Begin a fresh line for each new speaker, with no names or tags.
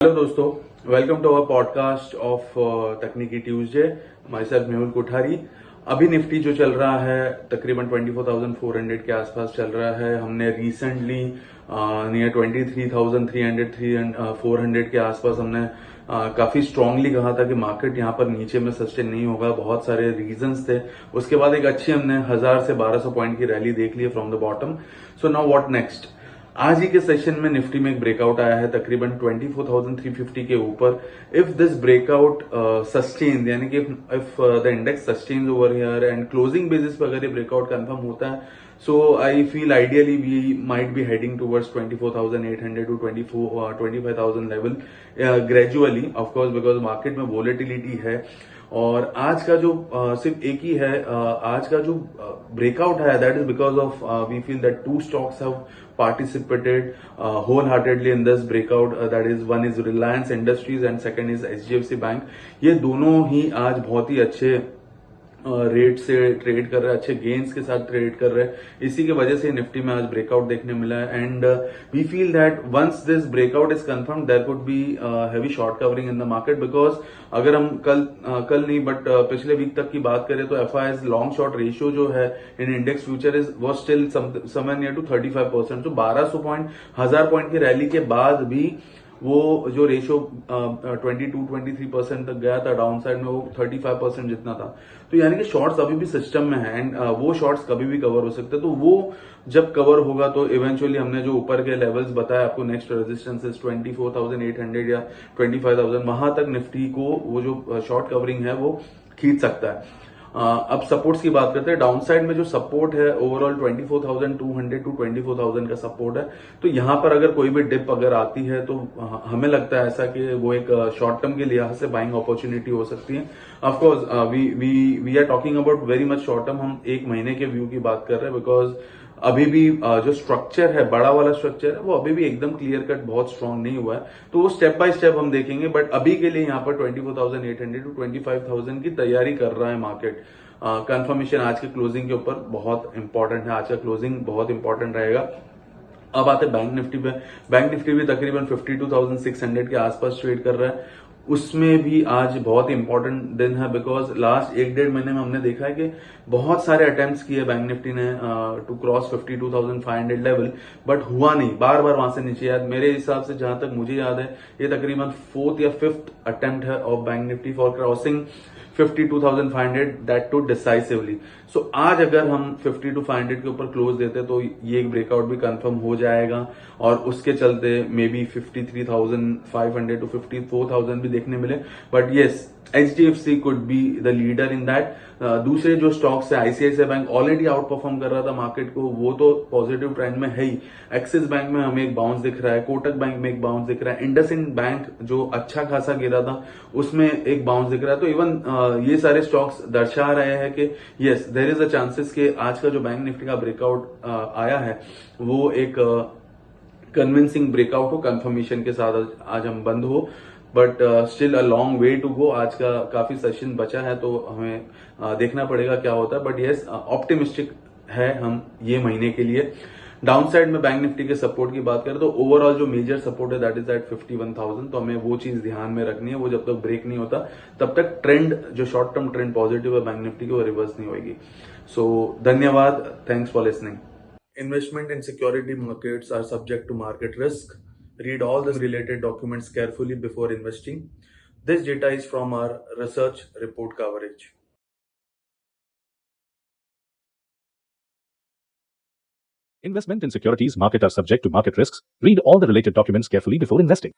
Hello दोस्तों, welcome to our podcast of तकनीकी Tuesday. Myself Mehul Kothari. अभी निफ्टी जो चल रहा है तकरीबन 24,400 के आसपास चल रहा है। हमने रिसेंटली नियर 23,300 400 के आसपास हमने काफी स्ट्रांगली कहा था कि मार्केट यहाँ पर नीचे में सस्टेन नहीं होगा। बहुत सारे रीजंस थे। उसके बाद एक अच्छी हमने 1000 से 1200 पॉइंट की रैली देख ली from the bottom. So now what next. आज ही के सेशन में निफ्टी में एक ब्रेकआउट आया है तकरीबन 24,350 के ऊपर। इफ दिस ब्रेकआउट सस्टेन, यानी कि if the index sustains over here and closing basis पर अगर ये ब्रेकआउट कंफर्म होता है, so I feel ideally we might be heading towards 24,800 to 25,000 level gradually, of course, because market में volatility है। और आज का जो सिर्फ एक ही है, आज का जो ब्रेकआउट है, that is because of we feel that two stocks have participated wholeheartedly in this breakout, that is, one is Reliance Industries and second is HDFC Bank। ये दोनों ही आज बहुत ही अच्छे रेट से ट्रेड कर रहे हैं, अच्छे गेन्स के साथ ट्रेड कर रहे हैं। इसी की वजह से निफ्टी में आज ब्रेकआउट देखने मिला है। And we feel that once this breakout is confirm there could be heavy short covering in the market, because अगर हम कल नहीं बट पिछले वीक तक की बात करें तो एफआईआई's लॉन्ग शॉर्ट रेशियो जो है in index future is was still somewhere near to 35%। तो 1200 पॉइंट, 1000 पॉइंट की रैली के बाद भी वो जो रेशियो 22-23% तक गया था डाउन साइड में, वो 35% जितना था। तो यानी कि शॉर्ट्स अभी भी सिस्टम में है एंड वो शॉर्ट्स कभी भी कवर हो सकते हैं। तो वो जब कवर होगा तो इवेंचुअली हमने जो ऊपर के लेवल्स बताया आपको, नेक्स्ट रेजिस्टेंस 24,800 या 25,000, वहां तक निफ्टी को वो जो शॉर्ट कवरिंग है वो खींच सकता है। अब सपोर्ट्स की बात करते हैं। डाउन साइड में जो सपोर्ट है ओवरऑल 24,200 टू 24,000 का सपोर्ट है। तो यहां पर अगर कोई भी डिप अगर आती है तो हमें लगता है ऐसा कि वो एक शॉर्ट टर्म के लिहाज से बाइंग अपॉर्चुनिटी हो सकती है। Of course we are talking about very much short term. हम एक महीने के व्यू की बात कर रहे हैं, बिकॉज अभी भी जो स्ट्रक्चर है, बड़ा वाला स्ट्रक्चर है, वो अभी भी एकदम क्लियर कट बहुत स्ट्रांग नहीं हुआ है। तो वो स्टेप बाय स्टेप हम देखेंगे, बट अभी के लिए यहाँ पर 24,800 टू 25,000 की तैयारी कर रहा है मार्केट। कंफर्मेशन आज के क्लोजिंग के ऊपर बहुत इंपॉर्टेंट है। आज का क्लोजिंग बहुत इंपॉर्टेंट रहेगा। अब आते हैं बैंक निफ्टी पे। बैंक निफ्टी भी तकरीबन 52,600 के आसपास ट्रेड कर रहा है। उसमें भी आज बहुत इंपॉर्टेंट दिन है, बिकॉज लास्ट एक डेढ़ महीने में हमने देखा है कि बहुत सारे अटेम्प्ट्स किए बैंक निफ्टी ने टू क्रॉस 52,500 लेवल, बट हुआ नहीं। बार बार वहां से नीचे याद, मेरे हिसाब से जहां तक मुझे याद है, ये तकरीबन 4th या 5th अटेम्प्ट है of bank Nifty for crossing 52,500, that too decisively. So आज अगर हम 52,500 के ऊपर क्लोज देते तो ये एक ब्रेकआउट भी कंफर्म हो जाएगा और उसके चलते मे बी 53,500 टू 54,000 भी देखने मिले। But yes, HDFC could be the leader in that. दूसरे जो स्टॉक्स है, ICICI bank already out perform कर रहा था मार्केट को, वो तो पॉजिटिव ट्रेंड में है ही। एक्सिस बैंक में हमें एक बाउंस दिख रहा है, कोटक बैंक में एक बाउंस दिख रहा है, इंडसइंड बैंक जो अच्छा खासा गिरा था उसमें एक बाउंस दिख रहा है। तो इवन ये सारे स्टॉक्स दर्शा रहे हैं कि yes, there is a chances कि आज का जो बैंक निफ्टी का ब्रेकआउट आया है वो एक कन्विंसिंग ब्रेकआउट हो, कंफर्मेशन के साथ आज हम बंद हो। But still a long way to go. आज का काफी सेशन बचा है तो हमें देखना पड़ेगा क्या होता है। बट येस, ऑप्टिमिस्टिक है हम ये महीने के लिए। डाउन साइड में बैंक निफ्टी के सपोर्ट की बात करें तो ओवरऑल जो मेजर सपोर्ट है दैट इज एट 51,000। तो हमें वो चीज ध्यान में रखनी है। वो जब तक ब्रेक नहीं होता तब तक ट्रेंड, जो शॉर्ट टर्म ट्रेंड पॉजिटिव है बैंक निफ्टी की, वो रिवर्स नहीं होगी। सो धन्यवाद, thanks for listening. Investment in security markets are subject to market risk. Read all the related documents carefully before investing. This data is from our research report coverage.
Investment in securities market are subject to market risks. Read all the related documents carefully before investing.